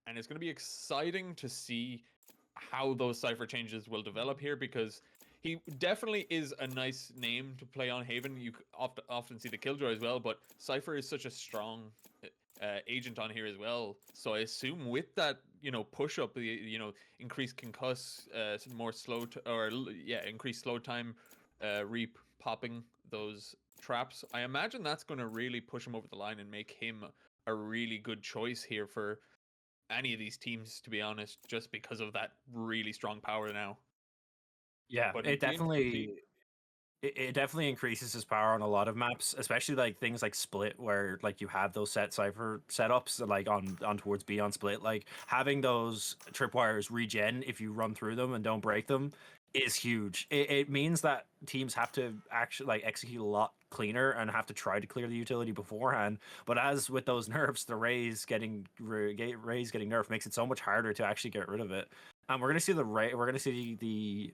and it's going to be exciting to see how those Cypher changes will develop here, because he definitely is a nice name to play on Haven. You often see the Killjoy as well, but Cypher is such a strong agent on here as well. So I assume with that, push up, increased concuss, more slow, increased slow time, reap popping those traps. I imagine that's going to really push him over the line and make him a really good choice here for any of these teams, to be honest, just because of that really strong power now. Yeah, But it definitely increases his power on a lot of maps, especially like things like Split, where like you have those set Cypher setups like on towards B on Split. Like having those tripwires regen if you run through them and don't break them is huge. It means that teams have to actually like execute a lot cleaner and have to try to clear the utility beforehand. But as with those nerfs, the Rays getting nerfed makes it so much harder to actually get rid of it. And we're gonna see the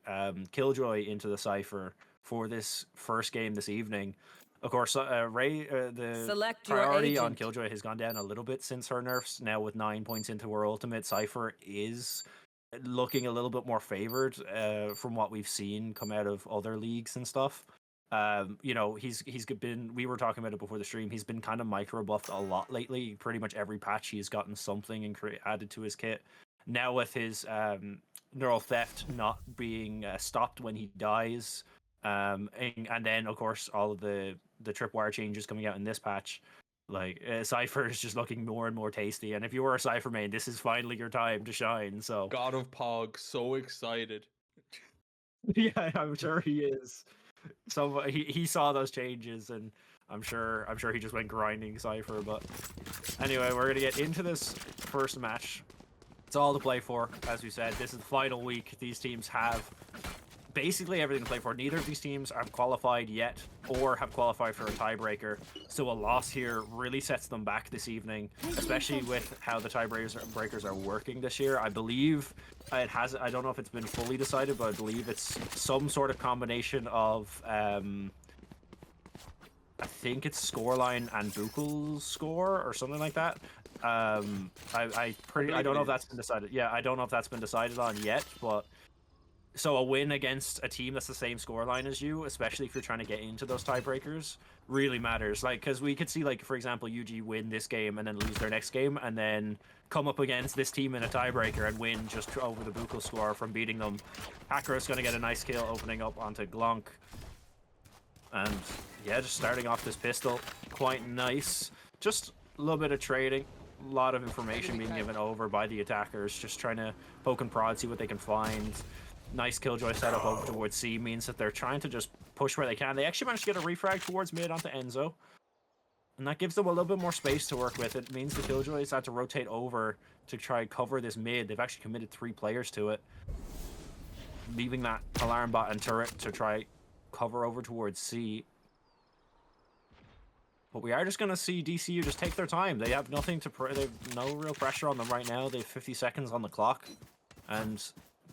Killjoy into the Cypher for this first game this evening. Of course, Ray, the Select priority on Killjoy has gone down a little bit since her nerfs. Now with 9 points into her ultimate, Cypher is looking a little bit more favored from what we've seen come out of other leagues and stuff. He's been, we were talking about it before the stream, he's been kind of micro buffed a lot lately. Pretty much every patch he's gotten something and added to his kit. Now with his neural theft not being stopped when he dies, and then of course all of the tripwire changes coming out in this patch, like Cypher is just looking more and more tasty. And if you were a Cypher main, this is finally your time to shine. So God of Pog, so excited. Yeah, I'm sure he is. So he saw those changes, and I'm sure he just went grinding Cypher. But anyway, we're gonna get into this first match. It's all to play for, as we said. This is the final week. These teams have basically everything to play for. Neither of these teams have qualified yet or have qualified for a tiebreaker. So a loss here really sets them back this evening, especially with how the tiebreakers are working this year. I believe it has, I don't know if it's been fully decided, but I believe it's some sort of combination of I think it's scoreline and Buchel's score or something like that. I don't know if that's been decided. Yeah, I don't know if that's been decided on yet, but so a win against a team that's the same scoreline as you, especially if you're trying to get into those tiebreakers, really matters. Like, because we could see, like, for example, UG win this game and then lose their next game, and then come up against this team in a tiebreaker and win just over the Buchel score from beating them. Akros going to get a nice kill opening up onto Glonk. And yeah, just starting off this pistol, quite nice. Just a little bit of trading, a lot of information being given over by the attackers, just trying to poke and prod, see what they can find. Nice Killjoy setup over towards C means that they're trying to just push where they can. They actually managed to get a refrag towards mid onto Enzo, and that gives them a little bit more space to work with. It means the Killjoys had to rotate over to try and cover this mid. They've actually committed 3 players to it, leaving that alarm bot and turret to try cover over towards C. But we are just going to see DCU just take their time. They have nothing to they have no real pressure on them right now. They have 50 seconds on the clock, and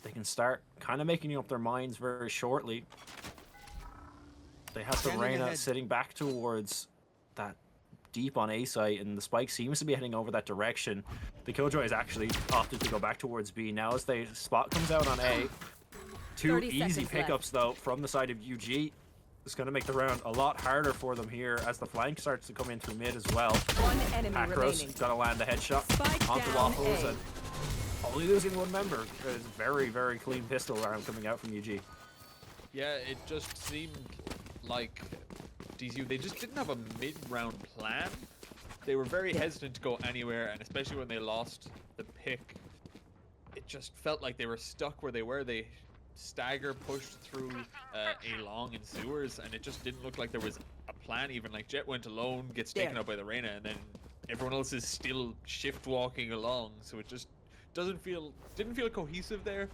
they can start kind of making up their minds very shortly. They have the Reyna sitting back towards that deep on A site, and the spike seems to be heading over that direction. The Killjoy has actually opted to go back towards B. Now as the spot comes out on A, 2 easy pickups though from the side of UG. It's going to make the round a lot harder for them here as the flank starts to come in through mid as well. One enemy Akros going to land the headshot onto Waffles, and only losing 1 member. It's very, very clean pistol round coming out from UG. Yeah, it just seemed like DCU, they just didn't have a mid-round plan. They were very hesitant to go anywhere, and especially when they lost the pick, it just felt like they were stuck where they were. They stagger pushed through A long in sewers, and it just didn't look like there was a plan even. Like Jet went alone, gets taken out by the Reyna, and then everyone else is still shift walking along, so it just didn't feel cohesive there.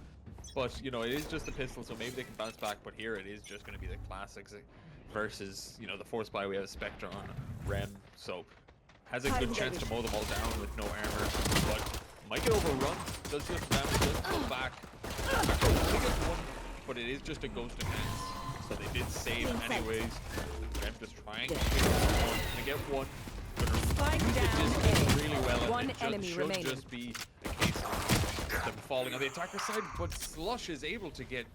But you know, it is just a pistol, so maybe they can bounce back. But here it is just going to be the classics versus, you know, the Force Buy. We have a Spectre on Rem, so has a good chance to mow them all down with no armor, but might get overrun. Does just damage, does go back. Actually, gets 1, but it is just a ghost of hands, so they did save anyways. Rem just trying to get 1. Gonna Spike did down this A. really well, and One it enemy should remaining. just be a case of them falling on the attacker side, but Slush is able to get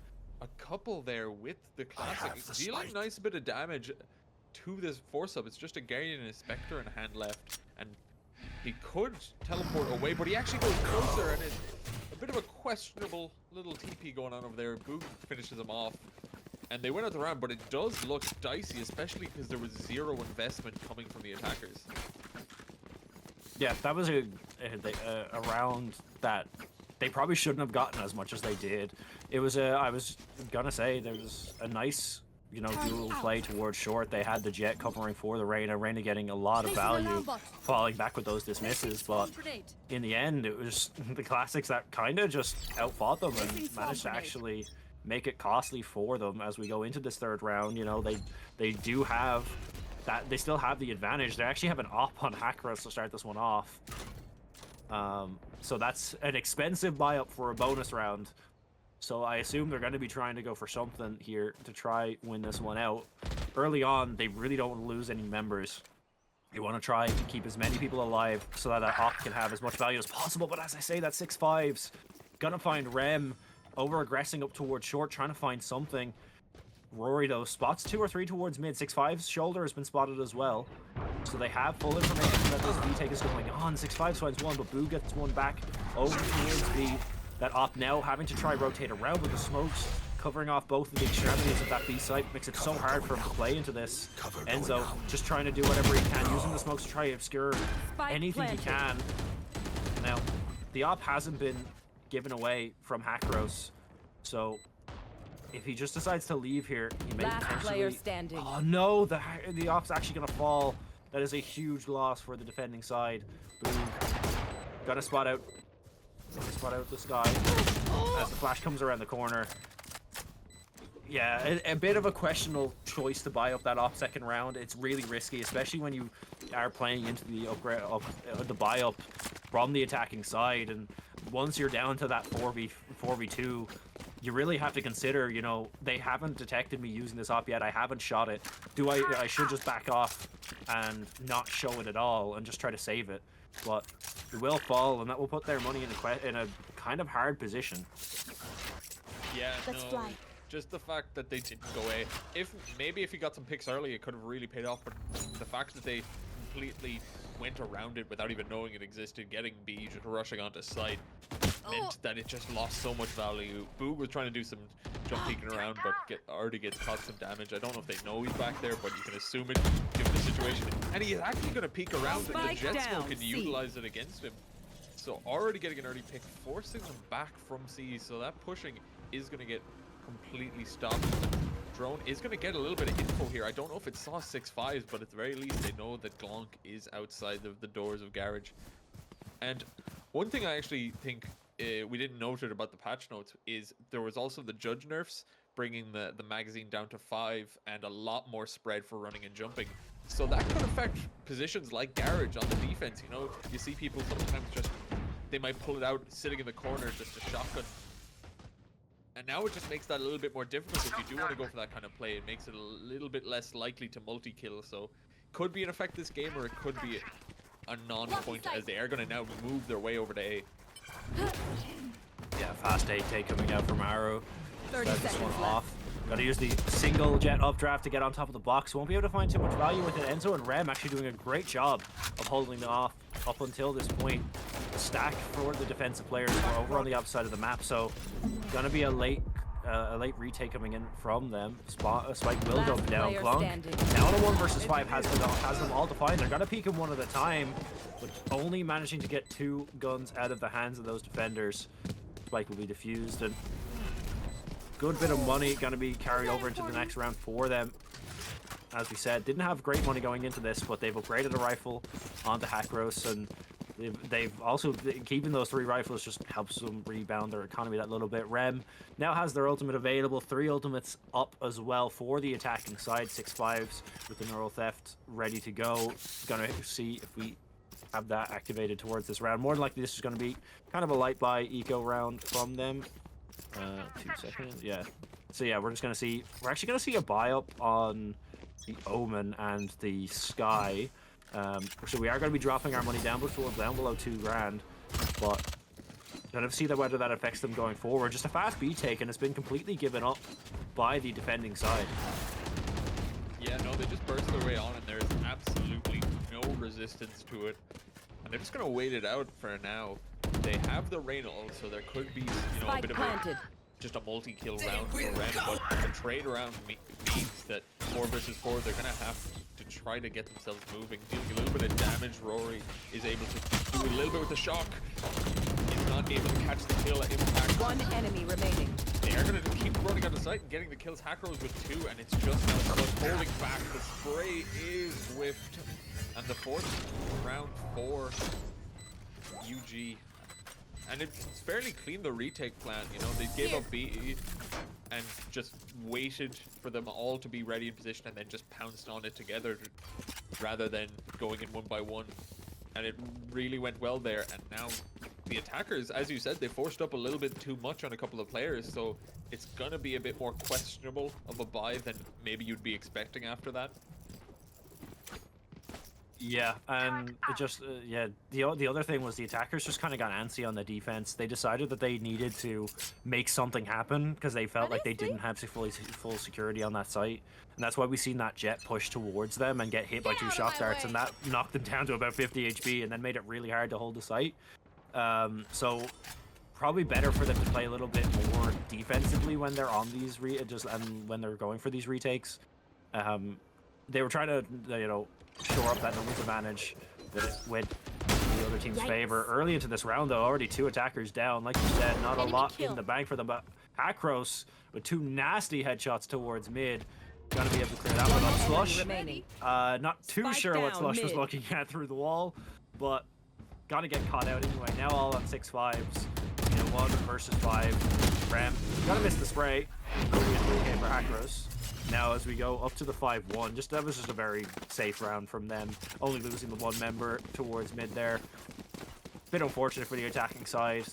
a couple there with the classic, dealing nice bit of damage to this force up. It's just a Guardian and a Spectre in hand left, and he could teleport away, but he actually goes closer, and it's a bit of a questionable little TP going on over there. Boog finishes him off, and they win out the round, but it does look dicey, especially because there was zero investment coming from the attackers. Yeah, that was a round that they probably shouldn't have gotten as much as they did. It was I was gonna say there was a nice, you know, dual play towards short. They had the Jet covering for the Reyna getting a lot of value, falling back with those dismisses, but in the end, it was the classics that kind of just outfought them and managed to actually make it costly for them as we go into this third round. You know, they do have that, they still have the advantage. They actually have an op on Hakros to start this one off. So that's an expensive buy-up for a bonus round. So I assume they're going to be trying to go for something here to try win this one out. Early on, they really don't want to lose any members. They want to try and keep as many people alive so that op can have as much value as possible. But as I say, that 6-5's gonna find Rem over-aggressing up towards short, trying to find something. Rory, though, spots 2 or 3 towards mid. 6-5's shoulder has been spotted as well. So they have full information that this retake is going on. 6-5 finds one, but Boo gets one back over towards B. That op now having to try rotate around with the smokes, covering off both of the extremities of that B site. Makes it so hard for him to play into this. Enzo just trying to do whatever he can, using the smokes to try to obscure anything he can. Now, the op hasn't been given away from Hakros, so if he just decides to leave here, he may potentially... Oh no, the op's actually gonna fall. That is a huge loss for the defending side. Boom. Gotta spot out this guy as the flash comes around the corner. Yeah, a bit of a questionable choice to buy up that off second round. It's really risky, especially when you are playing into the upgrade of the buy up from the attacking side. And once you're down to that 4v2, you really have to consider, you know, they haven't detected me using this op yet. I haven't shot it. I should just back off and not show it at all and just try to save it. But it will fall, and that will put their money in a kind of hard position. Yeah, no. Just the fact that they didn't go A. If he got some picks early, it could have really paid off. But the fact that they completely went around it without even knowing it existed, getting B, just rushing onto site, meant that it just lost so much value. Boog was trying to do some jump peeking around, but already gets caught some damage. I don't know if they know he's back there, but you can assume it given the situation. And he is actually going to peek around, and the Jet smoke can utilize it against him. So already getting an early pick, forcing them back from C. So that pushing is going to get completely stopped. Drone is going to get a little bit of info here. I don't know if it saw 6-5s, but at the very least they know that Glonk is outside of the doors of Garage. And one thing I actually think we didn't note it about the patch notes is there was also the judge nerfs, bringing the magazine down to 5 and a lot more spread for running and jumping. So that could affect positions like Garage on the defense. You know, you see people sometimes just, they might pull it out sitting in the corner just a shotgun. And now it just makes that a little bit more difficult. If you do want to go for that kind of play, it makes it a little bit less likely to multi-kill. So could be an effect this game, or it could be a non-point, as they are going to now move their way over to A. Yeah, fast A take coming out from Arrow. Start this one off. Gotta use the single jet updraft to get on top of the box. Won't be able to find too much value with it. Enzo and Rem actually doing a great job of holding them off up until this point. The stack for the defensive players were over on the opposite side of the map, so gonna be a late retake coming in from them. Spike will go down. Glonk now on a 1 versus 5 has them all defined. They're gonna peek him one at a time, but only managing to get 2 guns out of the hands of those defenders. Spike will be defused, and good bit of money gonna be carried over into the next round for them. As we said, didn't have great money going into this, but they've upgraded a rifle onto Hakros, and they've also, keeping those 3 rifles just helps them rebound their economy that little bit. Rem now has their ultimate available, 3 ultimates up as well for the attacking side. 6-5s with the neural theft ready to go. Gonna see if we have that activated towards this round. More than likely this is going to be kind of a light buy eco round from them. 2 seconds, yeah. So yeah, we're actually gonna see a buy up on the Omen and the Sky. So we are going to be dropping our money down below 2 grand, but kind of see whether that affects them going forward. Just a fast B take, and it's been completely given up by the defending side. Yeah, no, they just burst their way on, and there's absolutely no resistance to it. And they're just going to wait it out for now. They have the rain ult, so there could be, you know, a bit of just a multi-kill round for Ren, but the trade around means that 4 versus 4, they're going to have to try to get themselves moving. Dealing a little bit of damage, Rory is able to do a little bit with the shock. He's not able to catch the kill at impact. 1 enemy remaining. They are going to keep running out of sight and getting the kills. Hackros with 2, and it's just now Slug holding back. The spray is whiffed, and the 4th round for UG. And it's fairly clean, the retake plan, you know, they gave up B and just waited for them all to be ready in position and then just pounced on it together rather than going in 1 by 1. And it really went well there. And now the attackers, as you said, they forced up a little bit too much on a couple of players, so it's gonna be a bit more questionable of a buy than maybe you'd be expecting after that. Yeah, and it just, yeah, the other thing was the attackers just kind of got antsy on the defense. They decided that they needed to make something happen because they felt like they didn't have full security on that site. And that's why we seen that jet push towards them and get hit by 2 shock darts, and that knocked them down to about 50 HP and then made it really hard to hold the site. So probably better for them to play a little bit more defensively when they're on these and when they're going for these retakes. They were trying to, you know, shore up that numbers advantage that it went in the other team's favor. Early into this round, though, already 2 attackers down. Like you said, not a lot in the bank for them, but Hackros with 2 nasty headshots towards mid. Gonna be able to clear that one up. Slush, not too sure what Slush was looking at through the wall, but gotta get caught out anyway. Now all on 6-5s. You know, 1 versus 5. Ram, gotta miss the spray. Only a 3K for Hackros. Now as we go up to the 5-1, that was just a very safe round from them. Only losing the 1 member towards mid there. Bit unfortunate for the attacking side.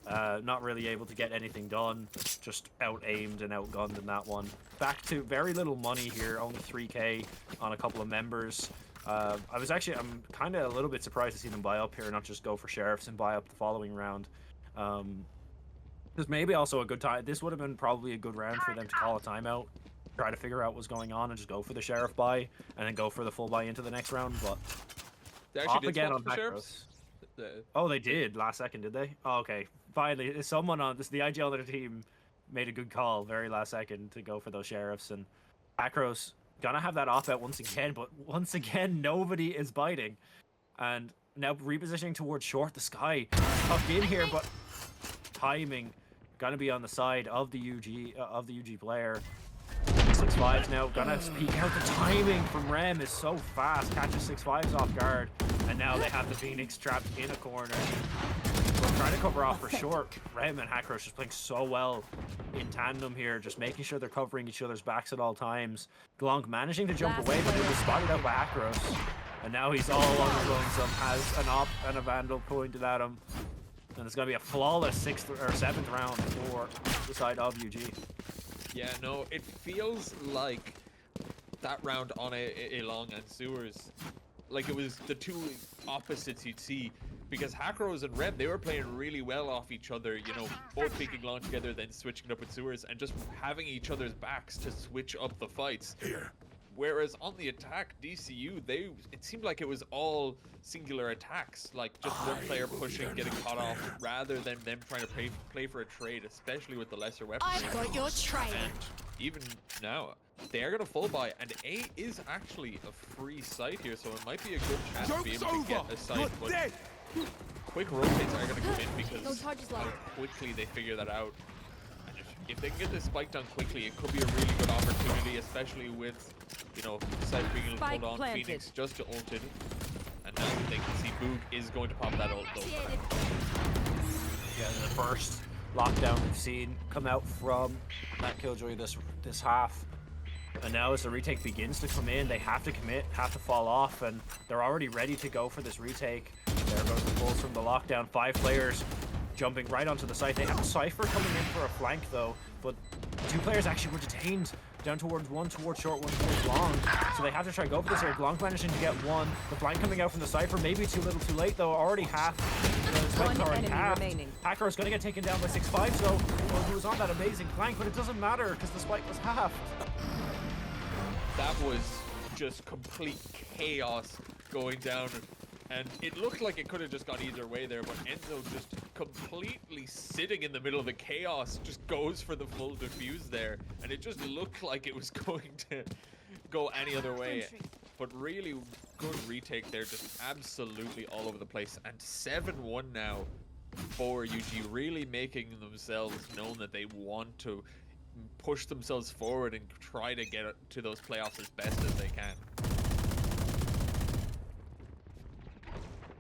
Not really able to get anything done. Just out-aimed and outgunned in that one. Back to very little money here, only 3K on a couple of members. I'm kind of a little bit surprised to see them buy up here, not just go for sheriffs and buy up the following round. This may be also a good time. This would have been probably a good round for them to call a timeout, try to figure out what's going on, and just go for the sheriff buy, and then go for the full buy into the next round. But they actually did swap for sheriffs. Oh, they did last second, did they? Oh, okay. Finally, someone on this, the IGL of the team made a good call very last second to go for those sheriffs, and Acros gonna have that off out once again, but once again nobody is biting, and now repositioning towards short. The sky tucked in here, but timing gonna be on the side of the UG player. 6-5s now, gonna peek out. The timing from Rem is so fast, catches 6-5s off guard, and now they have the Phoenix trapped in a corner. We're trying to cover off for short. Rem and Hackros just playing so well in tandem here, just making sure they're covering each other's backs at all times. Glonk managing to jump away, but it was spotted out by Hackros, and now he's all on his lonesome, has an op and a vandal pointed at him, and it's gonna be a flawless 6th or 7th round for the side of UG. Yeah, no, it feels like that round on Elong and Sewers, like it was the 2 opposites you'd see, because Hackros and Rem, they were playing really well off each other, you know, both peeking long together, then switching it up with Sewers, and just having each other's backs to switch up the fights. Whereas on the attack, DCU, it seemed like it was all singular attacks, like just one player pushing, getting caught off, rather than them trying to play for a trade, especially with the lesser weaponry. I've got your trade. And even now, they are going to full buy, and A is actually a free site here, so it might be a good chance to be able to get a site, but quick rotates are going to come in because how quickly they figure that out. And if they can get this spike done quickly, it could be a really good opportunity, especially with, you know, site being able to hold on. Phoenix just ulted, and now they can see Boog is going to pop that ult though. Yeah, the first lockdown we've seen come out from Matt Killjoy this half. And now as the retake begins to come in, they have to commit, have to fall off, and they're already ready to go for this retake. There goes the pulls from the lockdown. 5 players jumping right onto the site. They have a Cypher coming in for a flank though, but 2 players actually were detained down towards one, towards short, one towards long. So they have to try and go for this here. Glonk managing to get one. The flank coming out from the Cypher, maybe too little too late though. Already half. One Already enemy half. remaining. Hacker's going to get taken down by 6-5, so well, he was on that amazing flank, but it doesn't matter because the spike was half. That was just complete chaos going down, and it looked like it could have just gone either way there, but Enzo just completely sitting in the middle of the chaos just goes for the full defuse there, and it just looked like it was going to go any other way. But really good retake there, just absolutely all over the place. And 7-1 now for UG, really making themselves known that they want to push themselves forward and try to get to those playoffs as best as they can.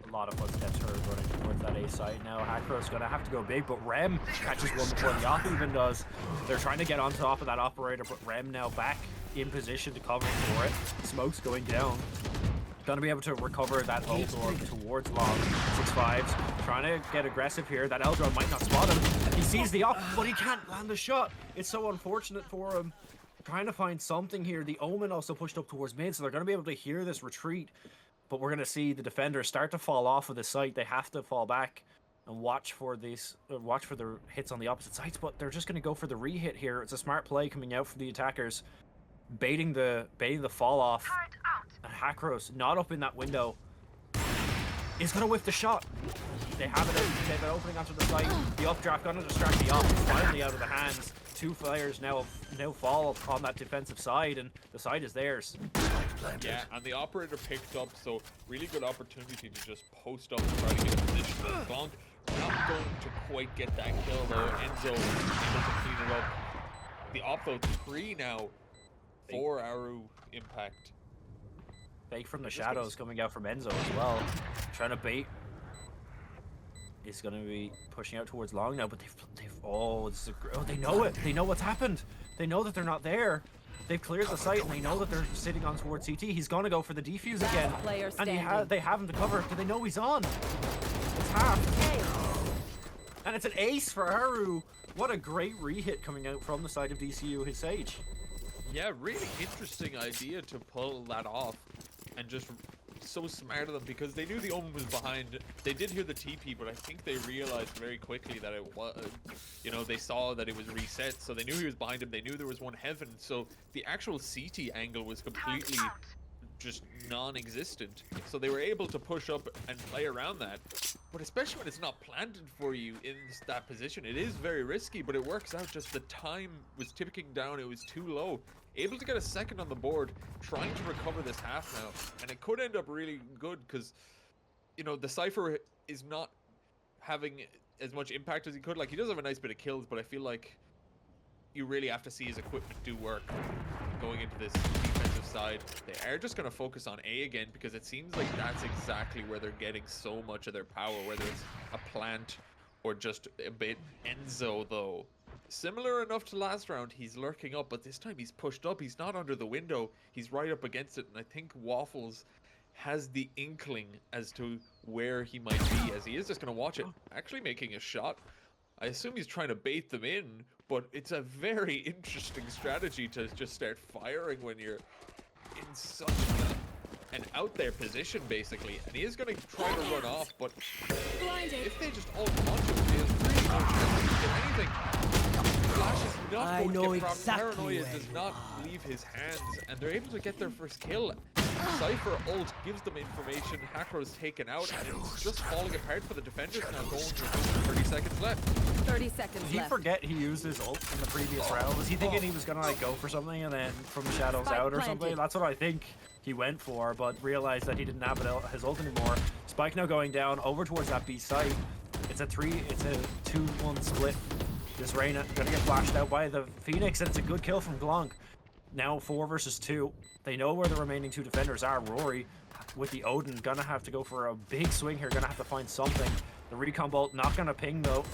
A lot of footsteps heard running towards that A side now. Hakro's going to have to go big, but Rem catches one before the op even does. They're trying to get on top of that operator, but Rem now back in position to cover for it. Smoke's going down. Gonna be able to recover that ult orb towards long. 6-5s trying to get aggressive here. That Eldron might not spot him. He sees the op, but he can't land the shot. It's so unfortunate for him. Trying to find something here. The Omen also pushed up towards mid, so they're gonna be able to hear this retreat. But we're gonna see the defenders start to fall off of the site. They have to fall back and watch for these, watch for the hits on the opposite sides. But they're just gonna go for the re-hit here. It's a smart play coming out from the attackers, baiting the fall off. And Hakros, not up in that window, is gonna whiff the shot. They have it. They've an opening onto the site. The updraft gonna distract the op. It's finally out of the hands. Two players now fall on that defensive side, and the side is theirs. Yeah, and the operator picked up, so really good opportunity to just post up and try to get a position. Glonk not going to quite get that kill though. Enzo able to clean it up. The op though 3 now for Aru impact. Fake from the shadows coming out from Enzo as well. Trying to bait. He's going to be pushing out towards long now, but they know it. They know what's happened. They know that they're not there. They've cleared the site, and they know that they're sitting on towards CT. He's going to go for the defuse again. And they have him to cover. Do they know he's on? It's half. And it's an ace for Aru. What a great re-hit coming out from the side of DCU, his Sage. Yeah, really interesting idea to pull that off, and just so smart of them because they knew the Omen was behind. They did hear the TP, but I think they realized very quickly that it was, you know, they saw that it was reset, so they knew he was behind him. They knew there was one heaven, so the actual CT angle was completely just non-existent. So they were able to push up and play around that. But especially when it's not planted for you in that position, it is very risky, but it works out. Just the time was ticking down, it was too low. Able to get a second on the board, trying to recover this half now, and it could end up really good because, you know, the Cypher is not having as much impact as he could. Like, he does have a nice bit of kills, but I feel like you really have to see his equipment do work going into this defensive side. They are just going to focus on A again because it seems like that's exactly where they're getting so much of their power, whether it's a plant or just a bit. Enzo, though, similar enough to last round, he's lurking up, but this time he's pushed up. He's not under the window. He's right up against it, and I think Waffles has the inkling as to where he might be, as he is just going to watch it. Actually making a shot. I assume he's trying to bait them in, but it's a very interesting strategy to just start firing when you're in such an out there position, basically. And he is going to try to run off, but if they just all launch him, there's really no chance to get anything. Flash is not going to get dropped. Paranoia does not leave his hands, and they're able to get their first kill. Cypher ult gives them information. Hakro's taken out, and it's just falling apart for the defenders now. Going for 30 seconds left. 30 seconds left. Did he forget he used his ult in the previous round? Was he thinking he was gonna like go for something and then from the shadows out or something? That's what I think he went for, but realized that he didn't have his ult anymore. Spike now going down over towards that B site. It's a 2-1 split. This Reyna gonna get flashed out by the Phoenix, and it's a good kill from Glonk. Now 4 versus 2. They know where the remaining 2 defenders are. Rory with the Odin gonna have to go for a big swing here. Gonna have to find something. The recon bolt not gonna ping though.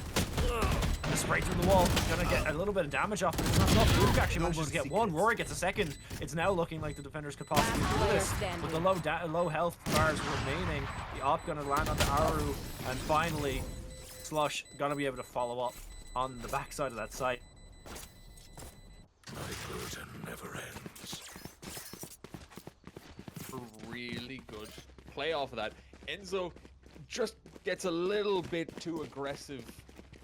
And the spray through the wall gonna get a little bit of damage off, but it's not enough. Luke actually manages to get one. Rory gets a second. It's now looking like the defenders could possibly do this. With the low health bars remaining, the op gonna land on the Aru, and finally Slush gonna be able to follow up on the backside of that site. Really good play off of that. Enzo just gets a little bit too aggressive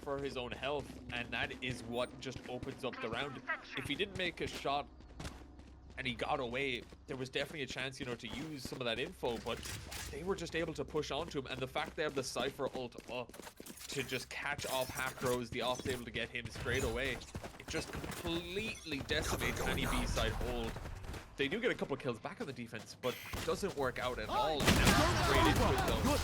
for his own health, and that is what just opens up the round. If he didn't make a shot and he got away, there was definitely a chance, you know, to use some of that info, but they were just able to push onto him, and the fact they have the Cypher ult up to just catch off Hackros, the off's able to get him straight away, it just completely decimates any B-side hold. They do get a couple of kills back on the defense, but it doesn't work out at all. Now straight into it though.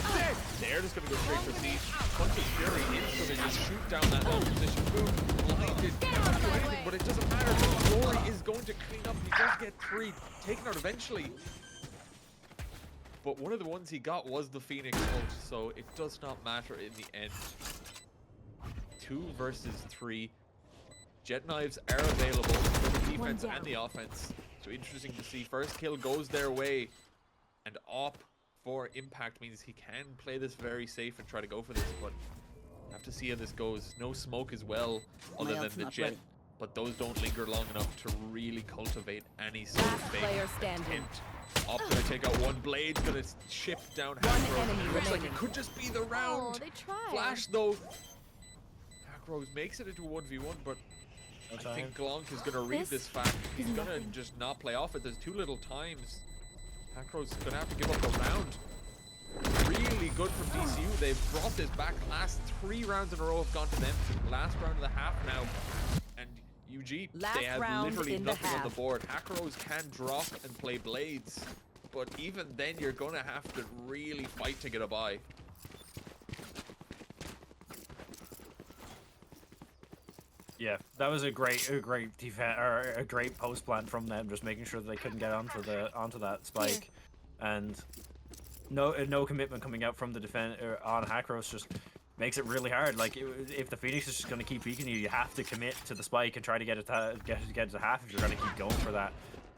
They're just gonna go straight for siege. Bunch of Fury is gonna just shoot down that long position. Boom, blinded, can't do anything, but it doesn't matter. Rory is going to clean up. He does get 3 taken out eventually. But one of the ones he got was the Phoenix ult, so it does not matter in the end. 2 versus 3. Jet knives are available for the defense and the offense. So interesting to see. First kill goes their way, and op for impact means he can play this very safe and try to go for this, but have to see how this goes. No smoke as well, other than the jet, but those don't linger long enough to really cultivate any sort of fake attempt. Op's gonna take out one, Blade's gonna chip down Hackros. Looks like it could just be the round. Flash though. Hackros makes it into 1v1, but I think Glonk is going to read this fact. He's going to just not play off it. There's too little times. Hackros is going to have to give up the round. Really good from DCU. They've brought this back. Last 3 rounds in a row have gone to them. Last round of the half now. And UG, they have literally nothing on the board. Hackros can drop and play Blades. But even then, you're going to have to really fight to get a bye. Yeah, that was a great defense, or a great post plan from them, just making sure that they couldn't get onto that spike, and no commitment coming out from the defense on Hackros just makes it really hard. Like if the Phoenix is just going to keep beating you, you have to commit to the spike and try to get it to half if you're going to keep going for that.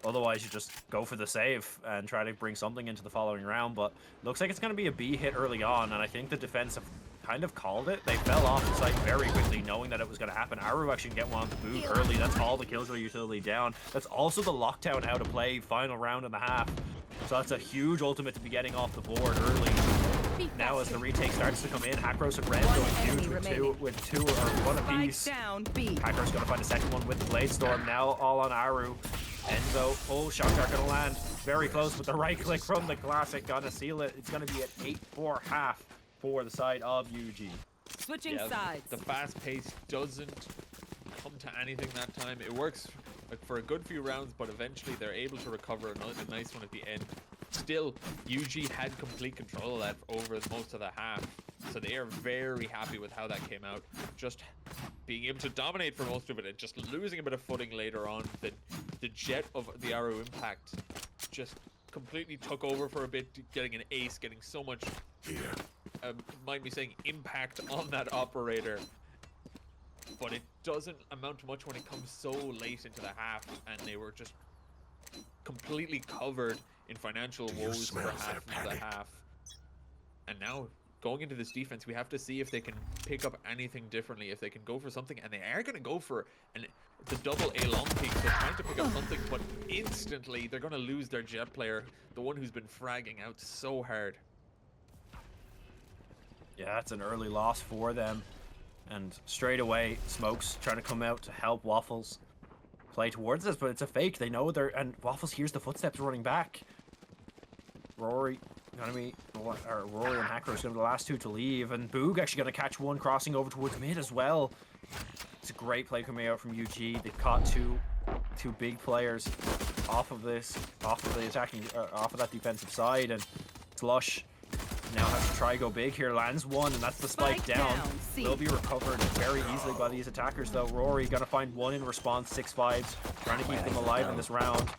Otherwise, you just go for the save and try to bring something into the following round. But looks like it's going to be a B hit early on, and I think the defense have kind of called it. They fell off the site very quickly, knowing that it was going to happen. Aru actually get one on the boot early. That's all the kills with utility down. That's also the lockdown out of play, final round and a half. So that's a huge ultimate to be getting off the board early. Now as the retake starts to come in, Hackros and Red going huge with two or one apiece. Hackros going to find a second one with the Blade Storm. Now all on Aru. Enzo, oh, shot are going to land very close with the right click from the Classic. Gonna seal it. It's going to be at 8-4 half for the side of UG. Switching sides. The fast pace doesn't come to anything that time. It works for a good few rounds, but eventually they're able to recover a nice one at the end. Still, UG had complete control of that over most of the half, so they are very happy with how that came out. Just being able to dominate for most of it and just losing a bit of footing later on. The jet of the Aru impact just completely took over for a bit, getting an ace, getting so much, mind me saying, impact on that operator. But it doesn't amount to much when it comes so late into the half, and they were just completely covered in financial woes for half of the half. And now, going into this defense, we have to see if they can pick up anything differently, if they can go for something, and they are going to go for the double A long peak. They're trying to pick up something, but instantly they're going to lose their jet player, the one who's been fragging out so hard. Yeah, that's an early loss for them. And straight away, Smokes trying to come out to help Waffles play towards this, but it's a fake. They know they're, and Waffles hears the footsteps running back. Rory and Hackros going to be the last two to leave, and Boog actually going to catch one crossing over towards mid as well. It's a great play coming out from UG. They've caught two big players off of the attacking, off of that defensive side, and Slush now has to try go big here. Lands one, and that's the spike down. Will be recovered very easily by these attackers though. Rory gonna find one in response. 6-5s, trying to keep them alive in this round.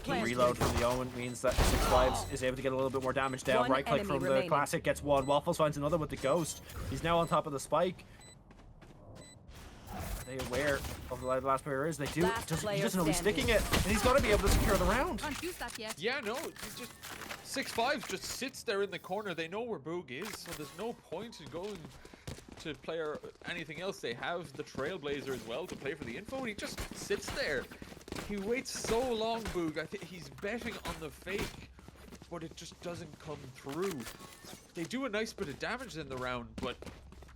Reload from the Omen means that 6-5s is able to get a little bit more damage down. Right click from the Classic gets one. Waffles finds another with the Ghost. He's now on top of the spike. Are they aware of the last player is? They do. He doesn't know he's sticking it, and he's got to be able to secure the round. Yeah, no, just 6-5 just sits there in the corner. They know where Boog is, so there's no point in going to play anything else. They have the Trailblazer as well to play for the info. He just sits there. He waits so long, Boog. I think he's betting on the fake, but it just doesn't come through. They do a nice bit of damage in the round, but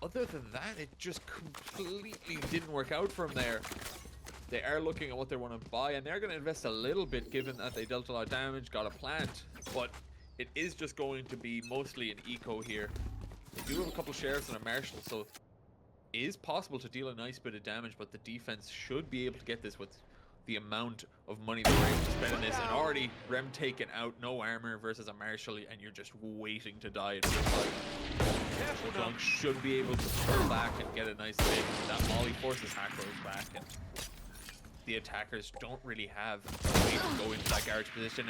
other than that, it just completely didn't work out from there. They are looking at what they want to buy, and they're going to invest a little bit, given that they dealt a lot of damage, got a plant, but it is just going to be mostly an eco here. They do have a couple sheriffs and a marshal, so it is possible to deal a nice bit of damage, but the defense should be able to get this with the amount of money they're able to spend on this. And already Rem taken out, no armor versus a marshal, and you're just waiting to die. It feels like Flunk should be able to pull back and get a nice hit. That molly forces Hackros back, and the attackers don't really have a way to go into that garage position.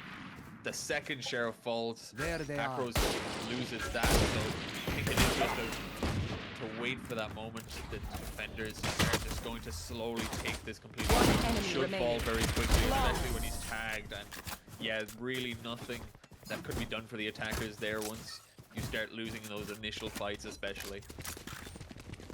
The second sheriff falls, Hackros loses that, so I think it is just to wait for that moment. The defenders are just going to slowly take this completely. Should fall very quickly, especially when he's tagged. And yeah, really nothing that could be done for the attackers there once you start losing those initial fights, especially.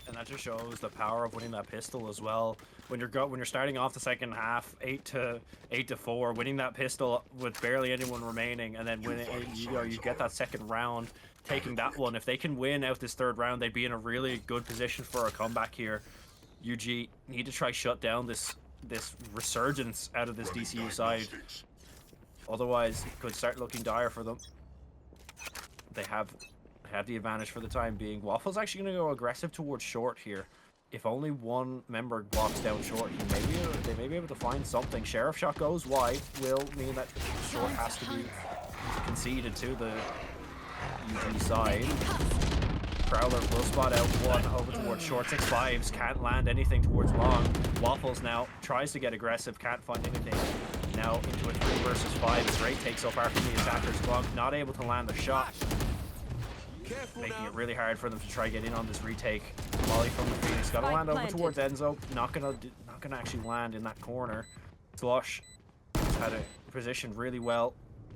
And that just shows the power of winning that pistol as well. When you're starting off the second half 8-4, winning that pistol with barely anyone remaining, and then you get that second round, taking that one. If they can win out this third round, they'd be in a really good position for a comeback here. UG need to try shut down this resurgence out of this DCU side. Otherwise, it could start looking dire for them. They have the advantage for the time being. Waffle's actually going to go aggressive towards short here. If only one member walks down short, they may be able to find something. Sheriff shot goes wide, will mean that short has to be conceded to the UG side. Prowler will spot out one over towards short. 6-5s can't land anything towards long. Waffles now tries to get aggressive, can't find anything. Now into a 3 versus 5. Great take so far from the attackers. Glunk not able to land a shot, making it really hard for them to try get in on this retake. Molly from the Phoenix got to land over towards Enzo. Not gonna actually land in that corner. Slush had it positioned really well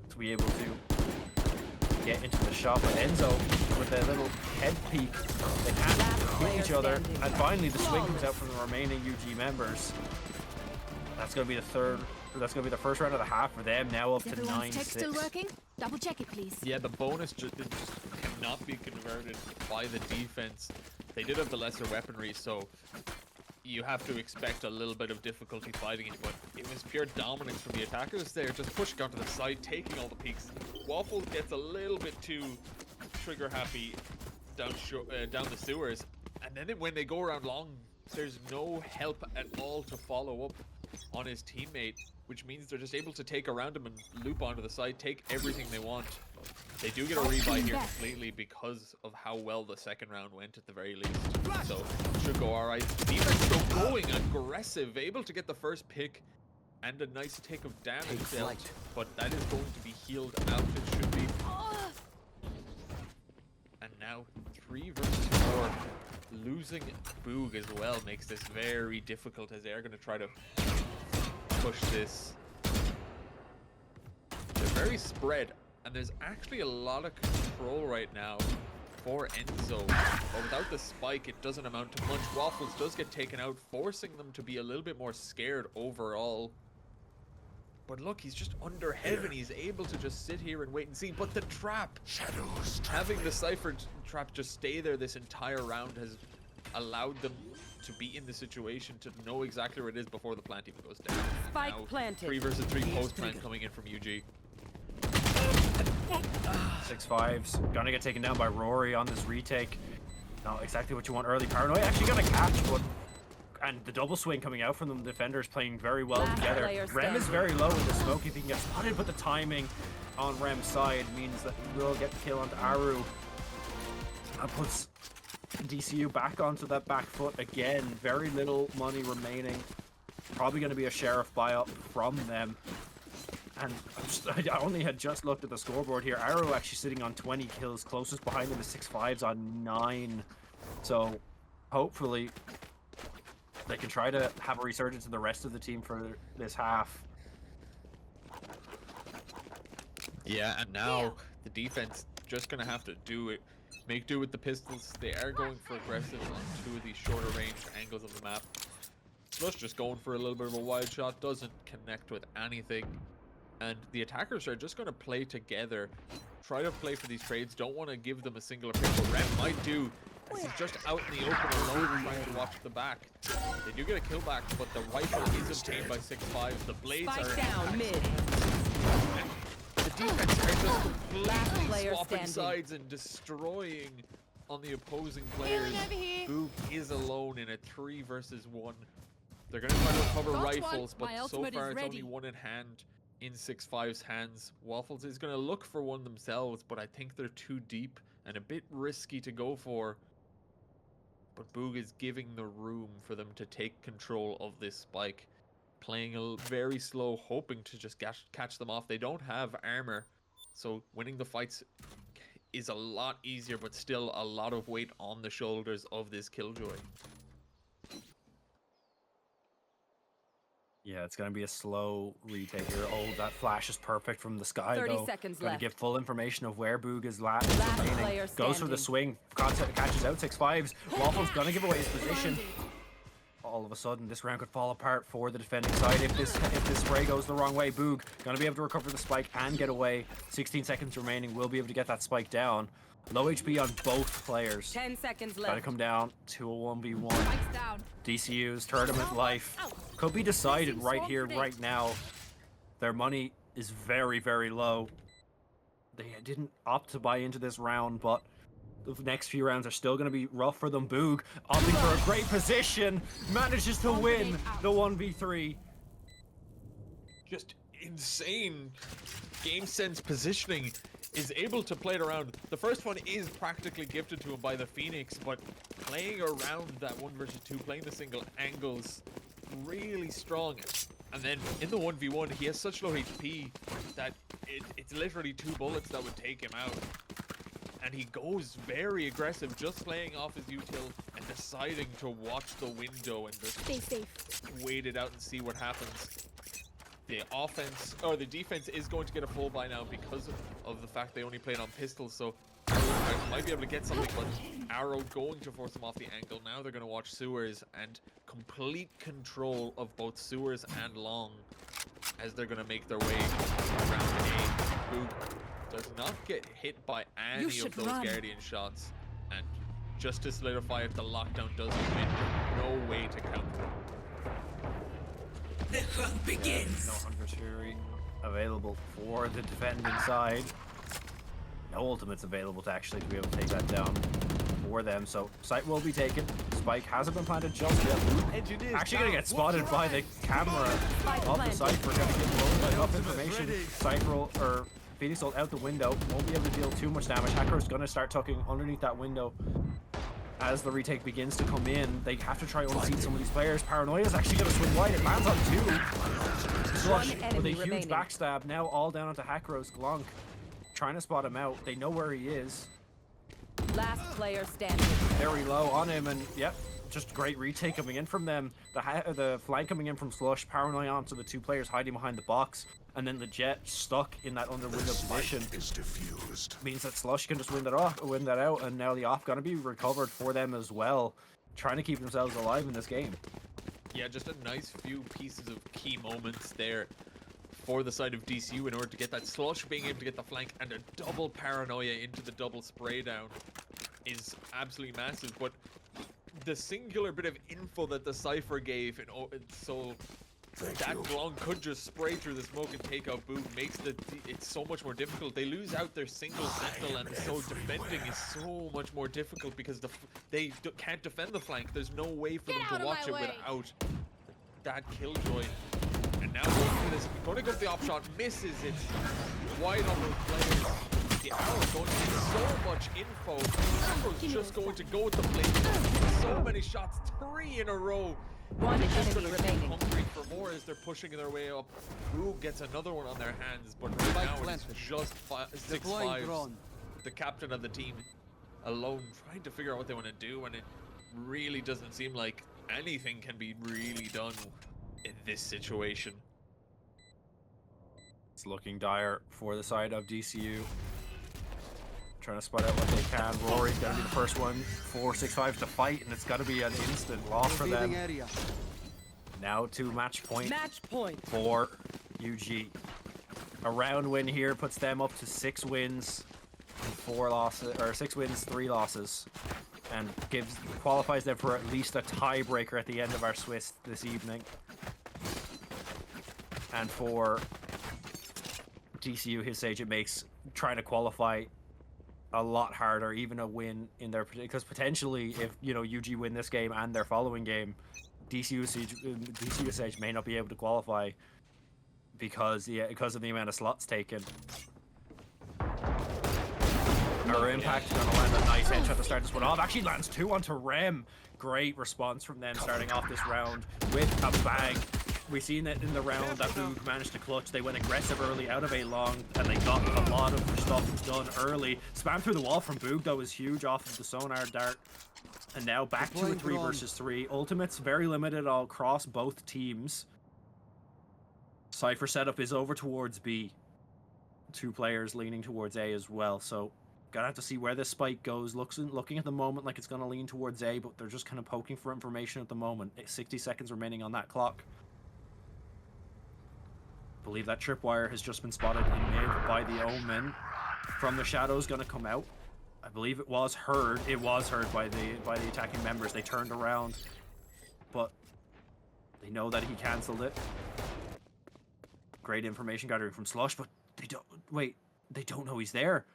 to be able to get into the shot, but Enzo with a little head peek, they can't hit each other, and finally the swing comes out from the remaining UG members. That's gonna be the third. That's gonna be the first round of the half for them. Now up to 9-6. Still working? Double check it, please. Yeah, the bonus just cannot be converted by the defense. They did have the lesser weaponry, so you have to expect a little bit of difficulty fighting it, but it was pure dominance from the attackers there, just pushing onto the side, taking all the peaks. Waffle gets a little bit too trigger happy down the sewers, and then when they go around long, there's no help at all to follow up on his teammate, which means they're just able to take around him and loop onto the side, take everything they want. They do get a rebuy here completely because of how well the second round went at the very least. So should go alright. Defense still going aggressive, able to get the first pick and a nice take of damage dealt, but that is going to be healed out. It should be. And now 3 versus 4. Losing Boog as well makes this very difficult, as they are going to try to push this. They're very spread, and there's actually a lot of control right now for Enzo, but without the spike it doesn't amount to much. Waffles does get taken out, forcing them to be a little bit more scared overall. But look, he's just under heaven. He's able to just sit here and wait and see. But the trap, having the Cypher trap just stay there this entire round has allowed them to be in the situation to know exactly where it is before the plant even goes down. Spike now, planted. 3 versus 3 post plant coming in from UG. 6-5s gonna get taken down by Rory on this retake. Not exactly what you want early. Paranoid actually gonna catch, but and the double swing coming out from the defenders playing very well together. Rem is very low in the smoke if he can get spotted, but the timing on Rem's side means that he will get the kill onto Aru. That puts DCU back onto that back foot again. Very little money remaining. Probably going to be a sheriff buyout from them. And I only had just looked at the scoreboard here. Aru actually sitting on 20 kills. Closest behind him is 6-5s on 9. So hopefully they can try to have a resurgence in the rest of the team for this half. Yeah, and now the defense just gonna have to do it make do with the pistols. They are going for aggressive on two of these shorter range angles of the map. Slush just going for a little bit of a wild shot, doesn't connect with anything. And the attackers are just going to play together, try to play for these trades, don't want to give them a singular pick. What Ren might do is he's just out in the open alone trying to watch the back. They do get a kill back, but the rifle is obtained by 6-5. The blades Spike are down mid. the defense are just completely player swapping standing. sides and destroying on the opposing players. Boog is alone in a 3 versus 1. They're going to try to recover Got one. rifles, but My so ultimate far is it's ready. only one in hand in 6-5's hands. Waffles is going to look for one themselves, but I think they're too deep and a bit risky to go for. But Boog is giving the room for them to take control of this spike. Playing very slow, hoping to just catch them off. They don't have armor, so winning the fights is a lot easier, but still a lot of weight on the shoulders of this Killjoy. Yeah, it's going to be a slow retake here. Oh, that flash is perfect from the sky, 30 though. seconds Going to left. give full information of where Boog is Last remaining. player Goes for the standing. swing, catches out 6-5s. Waffle's going to give away his position. All of a sudden, this round could fall apart for the defending side if this spray goes the wrong way. Boog going to be able to recover the spike and get away. 16 seconds remaining. Will be able to get that spike down. Low HP on both players. 10 seconds Got to left. come down to a 1v1. Spike's down. DCU's tournament life could be decided right here, right now. Their money is very, very low. They didn't opt to buy into this round, but the next few rounds are still going to be rough for them. Boog opting for a great position, manages to win the 1v3. Just insane game sense positioning. Is able to play it around. The first one is practically gifted to him by the Phoenix, but playing around that 1 versus 2, playing the single angles, really strong. And then in the 1v1, he has such low HP that it's literally 2 bullets that would take him out. And he goes very aggressive, just playing off his util and deciding to watch the window and just Stay safe. wait it out and see what happens. The offense, or the defense, is going to get a full buy now because of the fact they only played on pistols, so might be able to get something, but Arrow going to force them off the angle. Now they're going to watch Sewers and complete control of both Sewers and Long as they're going to make their way around A. Boog does not get hit by any of those Guardian shots, and just to solidify if the lockdown does come in, no way to counter it. The hunt begins. No Hunter's Fury available for the defending side. No ultimates available to actually be able to take that down for them. So site will be taken. Spike hasn't been planted just yet. Actually going to get spotted by the camera of the Cypher. Going to get enough information. Cypher or Phoenix ult out the window. Won't be able to deal too much damage. Hacker's going to start tucking underneath that window. As the retake begins to come in, they have to try to unseat some of these players. Paranoia is actually going to swing wide. It lands on 2. Slush with a huge backstab. Now all down onto Hakros. Glunk trying to spot him out. They know where he is. Last player standing. Very low on him, and yep, just great retake coming in from them. The flank coming in from Slush. Paranoia onto the 2 players hiding behind the box. And then the Jet stuck in that under window position. Is diffused. Means that Slush can just win that out, and now the off gonna be recovered for them as well, trying to keep themselves alive in this game. Yeah, just a nice few pieces of key moments there for the side of DCU in order to get that Slush being able to get the flank, and a double Paranoia into the double spray down is absolutely massive. But the singular bit of info that the Cypher gave, that Glong could just spray through the smoke and take out Boog makes it's so much more difficult. They lose out their single sentinel, and so defending is so much more difficult because they can't defend the flank. There's no way for them to watch it without that Killjoy. And now going to go for the op shot, misses it wide on those players. The Arrow's going to get so much info. Arrow's just going to go with the blade. So many shots, 3 in a row. One enemy remaining. Hungry for more as they're pushing their way up. Boog gets another one on their hands, but right now it's just 6-5. The captain of the team alone, trying to figure out what they want to do, and it really doesn't seem like anything can be really done in this situation. It's looking dire for the side of DCU. trying to spot out what they can. Rory's got to be the first one. 4-6-5 to fight, and it's got to be an instant loss for them. Area. Now to match point Match point. for UG. A round win here puts them up to 6 wins, and 4 losses, or 6 wins, 3 losses, and qualifies them for at least a tiebreaker at the end of our Swiss this evening. And for DCU, his stage, it makes trying to qualify a lot harder, even a win in their, because potentially if UG win this game and their following game, DCU stage may not be able to qualify because of the amount of slots taken. Our Impact gonna land a nice headshot to start this one off. Actually lands 2 onto Rem. Great response from them starting off this round with a bang. We've seen it in the round that Boog managed to clutch. They went aggressive early out of A long, and they got a lot of their stuff done early. Spam through the wall from Boog, though, was huge off of the sonar dart. And now back to a 3 versus 3. Ultimate's very limited across both teams. Cypher setup is over towards B. 2 players leaning towards A as well, so gotta have to see where this spike goes. Looking at the moment like it's gonna lean towards A, but they're just kind of poking for information at the moment. 60 seconds remaining on that clock. Believe that tripwire has just been spotted in mid by the Omen. From the shadows, gonna come out. I believe it was heard. It was heard by the attacking members. They turned around, but they know that he cancelled it. Great information gathering from Slush, but they don't know he's there.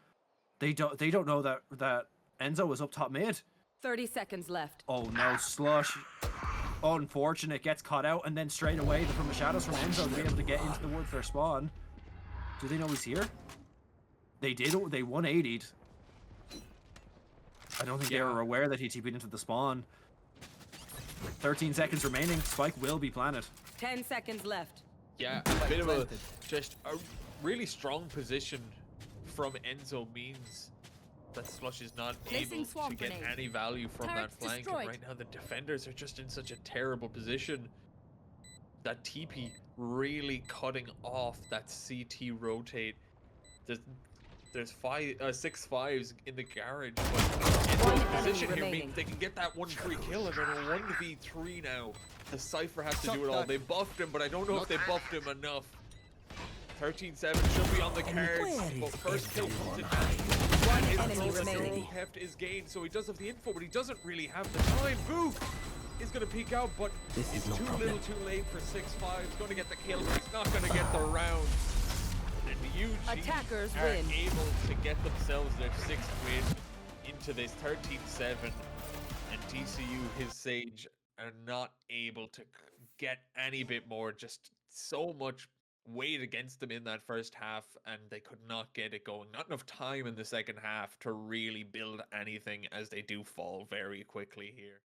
They don't know that Enzo was up top mid. 30 seconds left. Oh no, Slush. Unfortunate, gets caught out, and then straight away from the shadows from Enzo to be able to get into the wood for spawn. Do they know he's here? They did. They 180'd. I don't think they were aware that he TP'd into the spawn. 13 seconds remaining. Spike will be planted. 10 seconds left. Yeah, a bit of just a really strong position from Enzo means that Slush is not able to get any value from that flank. And right now the defenders are just in such a terrible position. That TP really cutting off that CT rotate. There's 6 5s in the garage, but Enzo's position here means they can get that 1 free kill, and then a 1v3 now. The Cypher has to do it all. They buffed him, but I don't know if they buffed him enough. 13-7 should be on the cards, but first kill comes in. One enemy remaining. Heft is gained, so he does have the info, but he doesn't really have the time. Boog is going to peek out, but it's too little too late for 6-5. He's going to get the kill, but he's not going to get the round. And UG Attackers are win. able to get themselves their 6th win into this 13-7, and DCU, his Sage, are not able to get any bit more. Just so much weight against them in that first half, and they could not get it going. Not enough time in the second half to really build anything, as they do fall very quickly here.